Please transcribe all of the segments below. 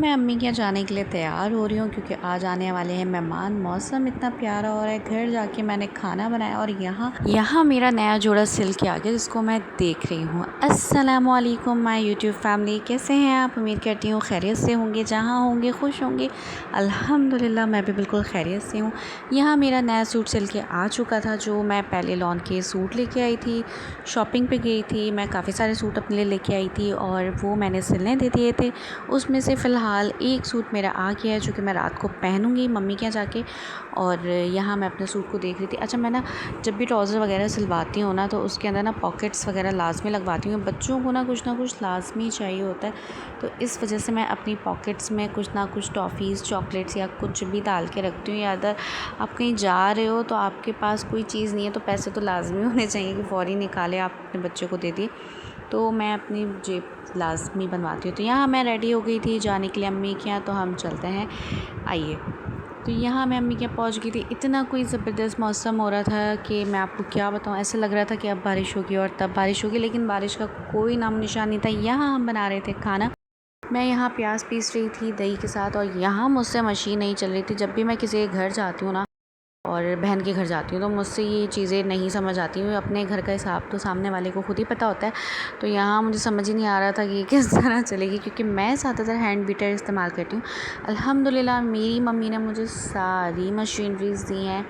मैं अम्मी के यहाँ जाने के लिए तैयार हो रही हूँ क्योंकि आज आने वाले हैं मेहमान। मौसम इतना प्यारा हो रहा है। घर जाके मैंने खाना बनाया और यहाँ मेरा नया जोड़ा सिल के आ गया जिसको मैं देख रही हूँ। अस्सलामुअलैकुम माय यूट्यूब फैमिली, कैसे हैं आप? उम्मीद करती हूँ खैरियत से होंगे, जहाँ होंगे खुश होंगे। अल्हम्दुलिल्लाह मैं भी बिल्कुल खैरियत से हूँ। यहाँ मेरा नया सूट सिल के आ चुका था जो मैं पहले लॉन के सूट लेके आई थी। शॉपिंग पे गई थी, मैं काफ़ी सारे सूट अपने लिए लेके आई थी और वो मैंने सिलने दे दिए थे। उसमें से फ़िलहाल एक सूट मेरा आ गया है जो कि मैं रात को पहनूंगी मम्मी के यहाँ जाके। और यहाँ मैं अपने सूट को देख रही थी। अच्छा, मैं ना जब भी ट्राउज़र वगैरह सिलवाती हूँ ना तो उसके अंदर ना पॉकेट्स वगैरह लाजमी लगवाती हूँ। बच्चों को ना कुछ लाजमी चाहिए होता है, तो इस वजह से मैं अपनी पॉकेट्स में कुछ ना कुछ टॉफ़ीज़, चॉकलेट्स या कुछ भी डाल के रखती हूँ। या अगर आप कहीं जा रहे हो तो आपके पास कोई चीज़ नहीं है तो पैसे तो लाजमी होने चाहिए कि फ़ौरी निकाले आप अपने बच्चों को दे दिए। तो मैं अपनी जेब लाजमी बनवाती हूँ। तो यहाँ मैं रेडी हो गई थी जाने के लिए अम्मी के यहाँ, तो हम चलते हैं, आइए। तो यहाँ मैं अम्मी के यहाँ पहुँच गई थी। इतना कोई ज़बरदस्त मौसम हो रहा था कि मैं आपको क्या बताऊँ। ऐसा लग रहा था कि अब बारिश होगी और तब बारिश होगी, लेकिन बारिश का कोई नामो निशान नहीं था। यहाँ हम बना रहे थे खाना। मैं यहाँ प्याज पीस रही थी दही के साथ और यहाँ मुझसे मशीन नहीं चल रही थी। जब भी मैं किसी के घर जाती हूँ ना और बहन के घर जाती हूँ तो मुझसे ये चीज़ें नहीं समझ आती हैं। अपने घर का हिसाब तो सामने वाले को खुद ही पता होता है। तो यहाँ मुझे समझ ही नहीं आ रहा था कि ये किस तरह चलेगी, क्योंकि मैं ज़्यादातर हैंड बीटर इस्तेमाल करती हूँ। अल्हम्दुलिल्लाह मेरी मम्मी ने मुझे सारी मशीनरीज़ दी हैं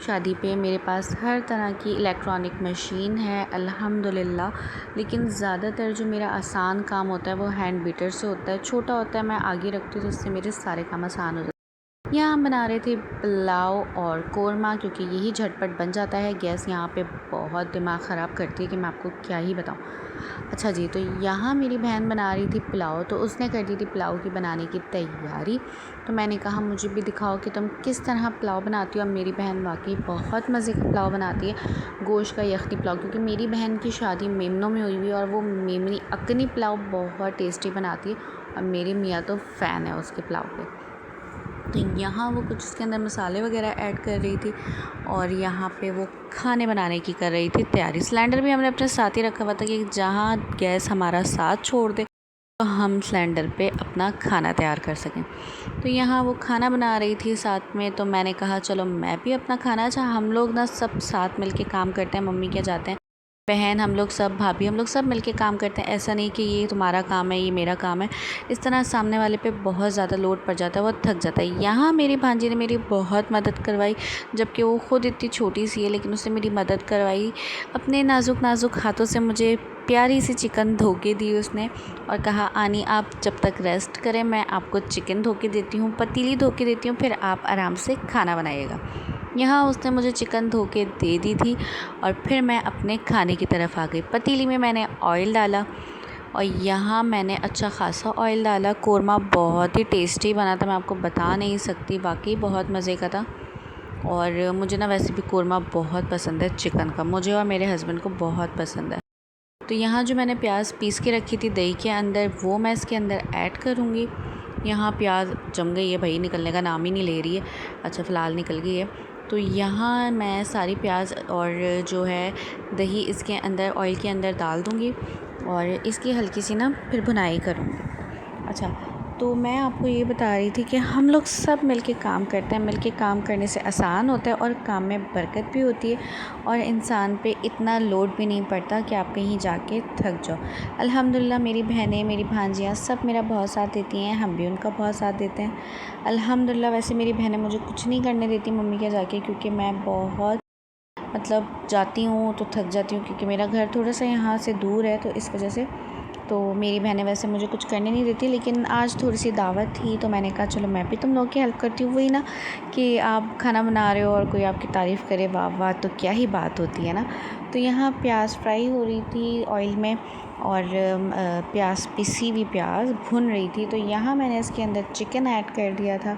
शादी पे। मेरे पास हर तरह की इलेक्ट्रॉनिक मशीन है अल्हम्दुलिल्लाह। लेकिन ज़्यादातर जो मेरा आसान काम होता है वो हैंड बीटर से होता है। छोटा होता है मैं आगे रखती हूँ तो इससे मेरे सारे काम आसान हो जाते हैं। यहाँ हम बना रहे थे पुलाव और कोरमा, क्योंकि यही झटपट बन जाता है। गैस यहाँ पे बहुत दिमाग ख़राब करती है कि मैं आपको क्या ही बताऊँ। अच्छा जी, तो यहाँ मेरी बहन बना रही थी पुलाव, तो उसने कर दी थी पुलाव की बनाने की तैयारी। तो मैंने कहा मुझे भी दिखाओ कि तुम किस तरह पुलाव बनाती हो। अब मेरी बहन वाकई बहुत मज़े का पुलाव बनाती है, गोश्त का यखनी पुलाव, क्योंकि मेरी बहन की शादी मेमनों में हुई हुई है और वो मेमनी अकनी पुलाव बहुत टेस्टी बनाती है और मेरी मियाँ तो फ़ैन है उसके पुलाव पे। तो यहाँ वो कुछ उसके अंदर मसाले वगैरह ऐड कर रही थी और यहाँ पे वो खाने बनाने की कर रही थी तैयारी। सिलेंडर भी हमने अपने साथ ही रखा हुआ था कि जहाँ गैस हमारा साथ छोड़ दे तो हम सिलेंडर पे अपना खाना तैयार कर सकें। तो यहाँ वो खाना बना रही थी साथ में, तो मैंने कहा चलो मैं भी अपना खाना। अच्छा, हम लोग ना सब साथ मिल के काम करते हैं। मम्मी के जाते हैं, बहन हम लोग सब, भाभी हम लोग सब मिलके काम करते हैं। ऐसा नहीं कि ये तुम्हारा काम है ये मेरा काम है। इस तरह सामने वाले पे बहुत ज़्यादा लोड पड़ जाता है, वो थक जाता है। यहाँ मेरी भांजी ने मेरी बहुत मदद करवाई, जबकि वो ख़ुद इतनी छोटी सी है लेकिन उसने मेरी मदद करवाई। अपने नाजुक नाजुक हाथों से मुझे प्यारी सी चिकन धो के दी उसने और कहा आनी आप जब तक रेस्ट करें मैं आपको चिकन धो के देती हूँ, पतीली धो के देती हूँ, फिर आप आराम से खाना बनाइएगा। यहाँ उसने मुझे चिकन धो के दे दी थी और फिर मैं अपने खाने की तरफ आ गई। पतीली में मैंने ऑयल डाला और यहाँ मैंने अच्छा ख़ासा ऑयल डाला। कोरमा बहुत ही टेस्टी बना था, मैं आपको बता नहीं सकती, वाकई बहुत मज़े का था। और मुझे ना वैसे भी कोरमा बहुत पसंद है चिकन का, मुझे और मेरे हस्बैंड को बहुत पसंद है। तो यहाँ जो मैंने प्याज पीस के रखी थी दही के अंदर वो मैं इसके अंदर ऐड करूँगी। यहाँ प्याज जम गई है भाई, निकलने का नाम ही नहीं ले रही है। अच्छा, फ़िलहाल निकल गई है। तो यहाँ मैं सारी प्याज और जो है दही इसके अंदर ऑयल के अंदर डाल दूँगी और इसकी हल्की सी ना फिर भुनाई करूँगी। अच्छा, तो मैं आपको ये बता रही थी कि हम लोग सब मिलके काम करते हैं। मिलके काम करने से आसान होता है और काम में बरकत भी होती है और इंसान पे इतना लोड भी नहीं पड़ता कि आप कहीं जाके थक जाओ। अल्हम्दुलिल्लाह मेरी बहनें, मेरी भांजियाँ सब मेरा बहुत साथ देती हैं, हम भी उनका बहुत साथ देते हैं अल्हम्दुलिल्लाह। वैसे मेरी बहनें मुझे कुछ नहीं करने देती मम्मी के जाके, क्योंकि मैं बहुत जाती हूँ तो थक जाती हूँ, क्योंकि मेरा घर थोड़ा सा यहाँ से दूर है, तो इस वजह से तो मेरी बहनें वैसे मुझे कुछ करने नहीं देती। लेकिन आज थोड़ी सी दावत थी तो मैंने कहा चलो मैं भी तुम लोग की हेल्प करती हूँ। वही ना कि आप खाना बना रहे हो और कोई आपकी तारीफ़ करे, वाह वाह, तो क्या ही बात होती है ना। तो यहाँ प्याज फ्राई हो रही थी ऑयल में और प्याज, पिसी हुई प्याज भुन रही थी। तो यहाँ मैंने इसके अंदर चिकन ऐड कर दिया था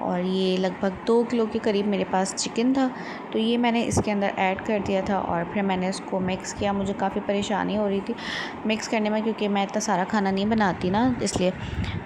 और ये लगभग 2 किलो के करीब मेरे पास चिकन था, तो ये मैंने इसके अंदर ऐड कर दिया था और फिर मैंने इसको मिक्स किया। मुझे काफ़ी परेशानी हो रही थी मिक्स करने में, क्योंकि मैं इतना सारा खाना नहीं बनाती ना, इसलिए।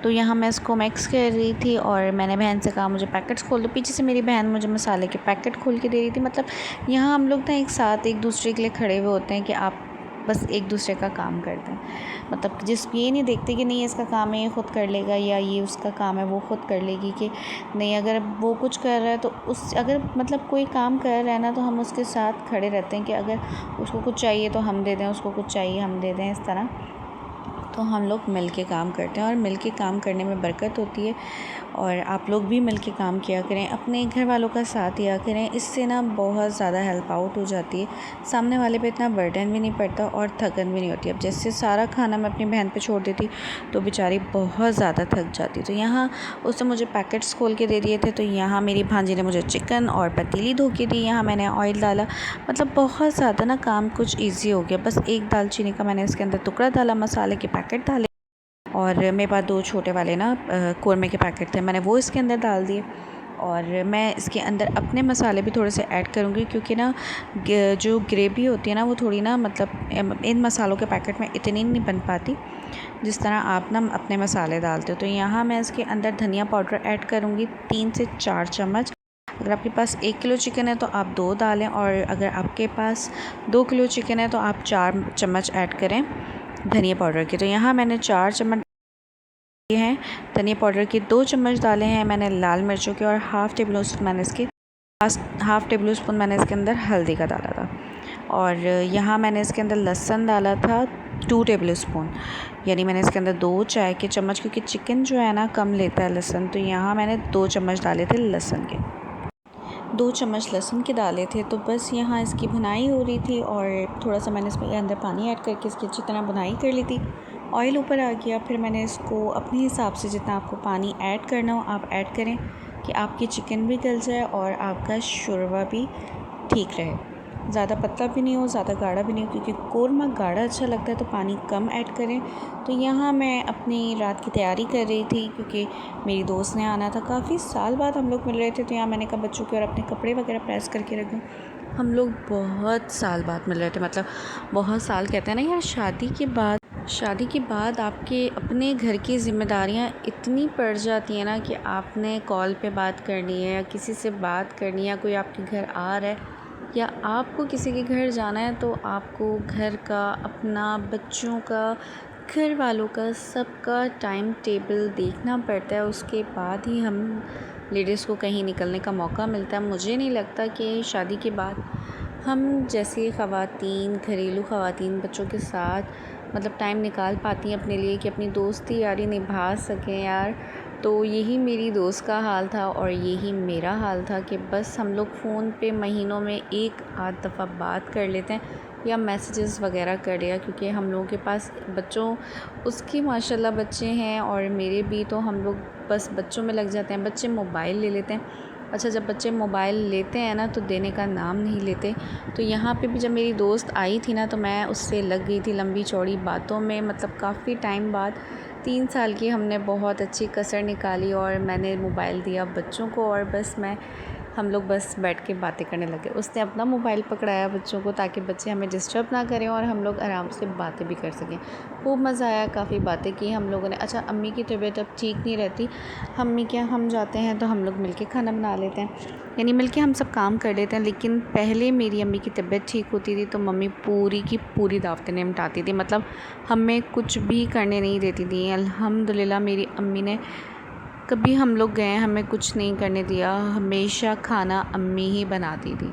तो यहाँ मैं इसको मिक्स कर रही थी और मैंने बहन से कहा मुझे पैकेट्स खोल दो। पीछे से मेरी बहन मुझे मसाले के पैकेट खोल के दे रही थी। मतलब यहाँ हम लोग ना एक साथ एक दूसरे के लिए खड़े हुए होते हैं कि आप बस एक दूसरे का काम करते हैं। मतलब जिस ये नहीं देखते कि नहीं इसका काम है ये ख़ुद कर लेगा या ये उसका काम है वो ख़ुद कर लेगी, कि नहीं अगर वो कुछ कर रहा है तो उस अगर मतलब कोई काम कर रहा है ना तो हम उसके साथ खड़े रहते हैं कि अगर उसको कुछ चाहिए तो हम दे दें, उसको कुछ चाहिए हम दे दें, इस तरह तो हम लोग मिल के काम करते हैं और मिल के काम करने में बरकत होती है। और आप लोग भी मिल के काम किया करें, अपने घर वालों का साथ दिया करें, इससे ना बहुत ज़्यादा हेल्प आउट हो जाती है, सामने वाले पे इतना बर्डन भी नहीं पड़ता और थकन भी नहीं होती। अब जैसे सारा खाना मैं अपनी बहन पे छोड़ देती तो बेचारी बहुत ज़्यादा थक जाती। तो यहाँ उसने मुझे पैकेट्स खोल के दे दिए थे, तो यहाँ मेरी भांजी ने मुझे चिकन और पतीली धो के दी, यहाँ मैंने ऑयल डाला, मतलब बहुत ज़्यादा ना काम कुछ ईजी हो गया। बस एक दालचीनी का मैंने इसके अंदर टुकड़ा डाला, मसाले के पैकेट डाले और मेरे पास 2 छोटे वाले ना कौरमे के पैकेट थे, मैंने वो इसके अंदर डाल दिए। और मैं इसके अंदर अपने मसाले भी थोड़े से ऐड करूँगी, क्योंकि ना जो ग्रेवी होती है ना वो थोड़ी ना मतलब इन मसालों के पैकेट में इतनी नहीं बन पाती जिस तरह आप ना अपने मसाले डालते हो। तो यहाँ मैं इसके अंदर धनिया पाउडर ऐड करूँगी 3 से 4 चम्मच। अगर आपके पास 1 किलो चिकन है तो आप 2 डालें, और अगर आपके पास 2 किलो चिकन है तो आप 4 चम्मच ऐड करें धनिया पाउडर के। तो यहाँ मैंने 4 चम्मच ये हैं धनिया पाउडर के, 2 चम्मच डाले हैं मैंने लाल मिर्चों के, और हाफ़ टेबल स्पून मैंने इसके अंदर हल्दी का डाला था। और यहाँ मैंने इसके अंदर लहसुन डाला था 2 टेबल स्पून, यानी मैंने इसके अंदर 2 चाय के चम्मच, क्योंकि चिकन जो है ना कम लेता है लहसुन, तो यहाँ मैंने 2 चम्मच डाले थे लहसुन के, 2 चम्मच लहसुन के डाले थे। तो बस यहाँ इसकी भुनाई हो रही थी और थोड़ा सा मैंने इसमें अंदर पानी ऐड करके इसकी अच्छी तरह भुनाई कर ली थी। ऑयल ऊपर आ गया, फिर मैंने इसको अपने हिसाब से जितना आपको पानी ऐड करना हो आप ऐड करें, कि आपकी चिकन भी गल जाए और आपका शोरबा भी ठीक रहे, ज़्यादा पतला भी नहीं हो ज़्यादा गाढ़ा भी नहीं हो, क्योंकि कोरमा गाढ़ा अच्छा लगता है तो पानी कम ऐड करें। तो यहाँ मैं अपनी रात की तैयारी कर रही थी, क्योंकि मेरी दोस्त ने आना था, काफ़ी साल बाद हम लोग मिल रहे थे। तो यहाँ मैंने कहा बच्चों के और अपने कपड़े वगैरह प्रेस करके रख दूँ। हम लोग बहुत साल बाद मिल रहे थे, मतलब बहुत साल कहते हैं ना यार, शादी के बाद आपके अपने घर की ज़िम्मेदारियाँ इतनी पड़ जाती हैं ना कि आपने कॉल पे बात करनी है या किसी से बात करनी है, या कोई आपके घर आ रहा है या आपको किसी के घर जाना है, तो आपको घर का, अपना, बच्चों का, घर वालों का, सबका टाइम टेबल देखना पड़ता है। उसके बाद ही हम लेडीज़ को कहीं निकलने का मौका मिलता है। मुझे नहीं लगता कि शादी के बाद हम जैसे ख़वातीन, घरेलू ख़वातीन बच्चों के साथ मतलब टाइम निकाल पाती हैं अपने लिए, कि अपनी दोस्ती यारी निभा सकें यार। तो यही मेरी दोस्त का हाल था और यही मेरा हाल था, कि बस हम लोग फ़ोन पे महीनों में 1 आध दफ़ा बात कर लेते हैं या मैसेजेस वगैरह कर लिया, क्योंकि हम लोगों के पास बच्चों उसकी माशाल्लाह बच्चे हैं और मेरे भी, तो हम लोग बस बच्चों में लग जाते हैं। बच्चे मोबाइल ले लेते हैं। अच्छा, जब बच्चे मोबाइल लेते हैं ना तो देने का नाम नहीं लेते। तो यहाँ पे भी जब मेरी दोस्त आई थी ना तो मैं उससे लग गई थी लंबी चौड़ी बातों में, मतलब काफ़ी टाइम बाद 3 साल की हमने बहुत अच्छी कसर निकाली और मैंने मोबाइल दिया बच्चों को, और बस हम लोग बस बैठ के बातें करने लगे। उसने अपना मोबाइल पकड़ाया बच्चों को, ताकि बच्चे हमें डिस्टर्ब ना करें और हम लोग आराम से बातें भी कर सकें। खूब मज़ा आया, काफ़ी बातें की हम लोगों ने। अच्छा, अम्मी की तबीयत अब ठीक नहीं रहती, अम्मी क्या हम जाते हैं तो हम लोग मिल के खाना बना लेते हैं, यानी मिल के हम सब काम कर लेते हैं। लेकिन पहले मेरी अम्मी की तबीयत ठीक होती थी तो मम्मी पूरी की पूरी दावतें निपटाती थी, मतलब हमें कुछ भी करने नहीं देती थी। अल्हम्दुलिल्लाह मेरी अम्मी ने कभी हम लोग गए हमें कुछ नहीं करने दिया, हमेशा खाना अम्मी ही बनाती थी।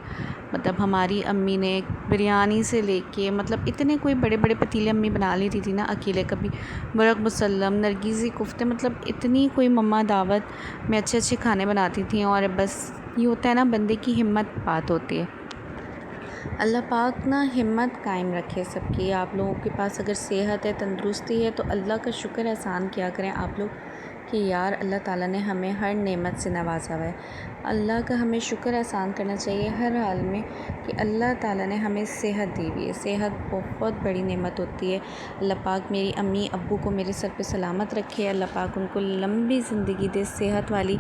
मतलब हमारी अम्मी ने बिरयानी से लेके, मतलब इतने कोई बड़े बड़े पतीले अम्मी बना लेती थी ना अकेले, कभी बरक मुसल्लम, नरगिज़ी कोफ्ते, मतलब इतनी कोई मम्मा दावत में अच्छे अच्छे खाने बनाती थी। और बस ये होता है ना, बंदे की हिम्मत बात होती है। अल्लाह पाक ना हिम्मत कायम रखे सबकी। आप लोगों के पास अगर सेहत है, तंदुरुस्ती है, तो अल्लाह का शुक्र एहसान किया करें आप लोग, कि यार अल्लाह ताला ने हमें हर नेमत से नवाजा हुआ है। अल्लाह का हमें शुक्र एहसान करना चाहिए हर हाल में, कि अल्लाह ताला ने हमें सेहत दी हुई है। सेहत बहुत बड़ी नेमत होती है। अल्लाह पाक मेरी अम्मी अब्बू को मेरे सर पे सलामत रखे, अल्लाह पाक उनको लंबी ज़िंदगी दे, सेहत वाली,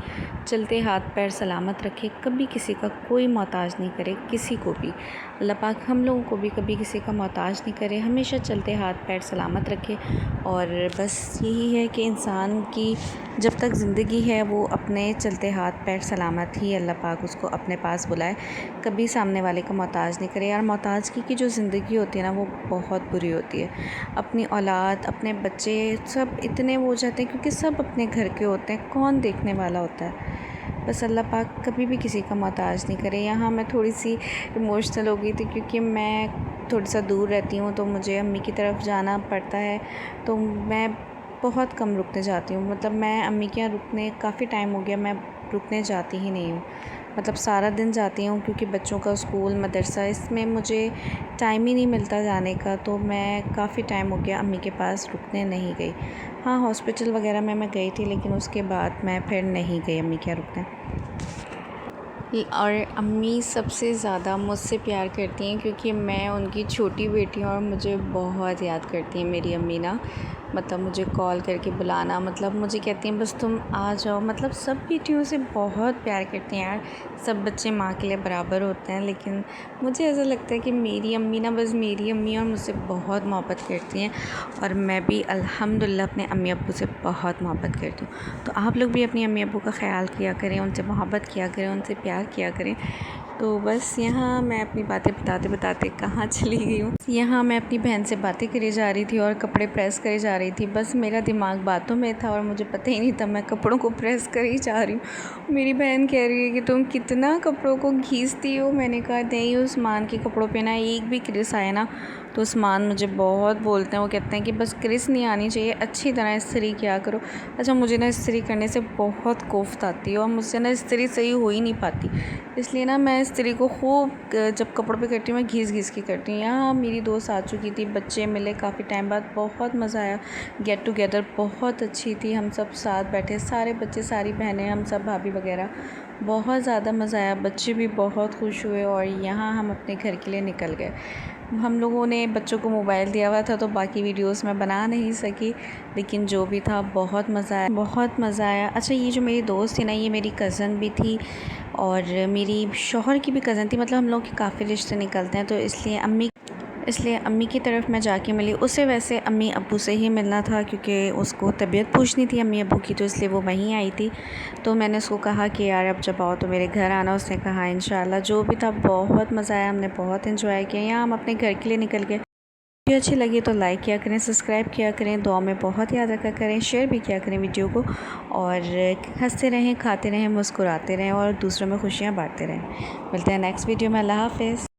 चलते हाथ पैर सलामत रखे, कभी किसी का कोई मोहताज नहीं करे, किसी को भी। अल्लाह पाक हम लोगों को भी कभी किसी का मोहताज नहीं करे, हमेशा चलते हाथ पैर सलामत रखे। और बस यही है कि इंसान की जब तक ज़िंदगी है वो अपने चलते हाथ पैर सलामत ही अल्लाह पाक उसको अपने पास बुलाए, कभी सामने वाले का मोहताज नहीं करे। यार मोहताजगी की जो ज़िंदगी होती है ना वो बहुत बुरी होती है। अपनी औलाद, अपने बच्चे सब इतने वो हो जाते हैं क्योंकि सब अपने घर के होते हैं, कौन देखने वाला होता है। बस अल्लाह पाक कभी भी किसी का मोहताज नहीं करे। यहाँ मैं थोड़ी सी इमोशनल हो गई थी क्योंकि मैं थोड़ा सा दूर रहती हूँ तो मुझे अम्मी की तरफ जाना पड़ता है, तो मैं बहुत कम रुकने जाती हूँ। मतलब मैं अम्मी के यहाँ रुकने काफ़ी टाइम हो गया, मैं रुकने जाती ही नहीं हूँ। मतलब सारा दिन जाती हूँ क्योंकि बच्चों का स्कूल मदरसा इसमें मुझे टाइम ही नहीं मिलता जाने का, तो मैं काफ़ी टाइम हो गया अम्मी के पास रुकने नहीं गई। हाँ, हॉस्पिटल वगैरह में मैं गई थी लेकिन उसके बाद मैं फिर नहीं गई अम्मी के यहाँ रुकने। और अम्मी सबसे ज़्यादा मुझसे प्यार करती हैं क्योंकि मैं उनकी छोटी बेटी हूँ और मुझे बहुत याद करती हैं मेरी अम्मी ना। मतलब मुझे कॉल करके बुलाना, मतलब मुझे कहती हैं बस तुम आ जाओ। मतलब सब बेटियों से बहुत प्यार करती हैं यार, सब बच्चे माँ के लिए बराबर होते हैं, लेकिन मुझे ऐसा लगता है कि मेरी अम्मी ना बस मेरी अम्मी और मुझसे बहुत मोहब्बत करती हैं और मैं भी अल्हम्दुलिल्लाह अपने अम्मी अब्बू से बहुत मोहब्बत करती हूँ। तो आप लोग भी अपनी अम्मी अब्बू का ख़्याल किया करें, उनसे मोहब्बत किया करें, उनसे प्यार किया करें। तो बस यहाँ मैं अपनी बातें बताते बताते कहाँ चली गई हूँ। यहाँ मैं अपनी बहन से बातें करी जा रही थी और कपड़े प्रेस करी जा रही थी। बस मेरा दिमाग बातों में था और मुझे पता ही नहीं था मैं कपड़ों को प्रेस करी जा रही हूँ। मेरी बहन कह रही है कि तुम कितना कपड़ों को घींचती हो। मैंने कहा नहीं, उस्मान के कपड़ों पे ना एक भी क्रिस आए ना तो उस्मान मुझे बहुत बोलते हैं। वो कहते हैं कि बस क्रिस नहीं आनी चाहिए, अच्छी तरह इस्त्री किया करो। अच्छा, मुझे ना इस्त्री करने से बहुत कोफ्त आती है और मुझसे ना इस्त्री सही हो ही नहीं पाती, इसलिए ना मैं इस्त्री को खूब जब कपड़ों पे करती हूँ मैं घीस के करती हूँ। यहाँ मेरी दोस्त आ चुकी थी, बच्चे मिले काफ़ी टाइम बाद, बहुत मज़ा आया। गेट टुगेदर बहुत अच्छी थी, हम सब साथ बैठे, सारे बच्चे सारी बहनें, हम सब भाभी वगैरह, बहुत ज़्यादा मज़ा आया। बच्चे भी बहुत खुश हुए और यहाँ हम अपने घर के लिए निकल गए। हम लोगों ने बच्चों को मोबाइल दिया हुआ था तो बाकी वीडियोस मैं बना नहीं सकी, लेकिन जो भी था बहुत मज़ा आया, बहुत मज़ा आया। अच्छा, ये जो मेरी दोस्त थी ना ये मेरी कज़न भी थी और मेरी शौहर की भी कज़न थी। मतलब हम लोग के काफ़ी रिश्ते निकलते हैं, तो इसलिए अम्मी की तरफ मैं जाके मिली। उसे वैसे अम्मी अब्बू से ही मिलना था क्योंकि उसको तबीयत पूछनी थी अम्मी अब्बू की, तो इसलिए वो वहीं आई थी। तो मैंने उसको कहा कि यार अब जब आओ तो मेरे घर आना। उसने कहा इंशाल्लाह। जो भी था बहुत मज़ा आया, हमने बहुत एंजॉय किया। यहाँ हम अपने घर के लिए निकल गए। वीडियो अच्छी लगी तो लाइक किया करें, सब्सक्राइब किया करें, दुआ में बहुत याद रखा करें, शेयर भी किया करें वीडियो को, और हंसते रहें, खाते रहें, मुस्कुराते रहें और दूसरों में खुशियाँ बांटते रहें। मिलते हैं नेक्स्ट वीडियो में। अल्लाह हाफ़िज़।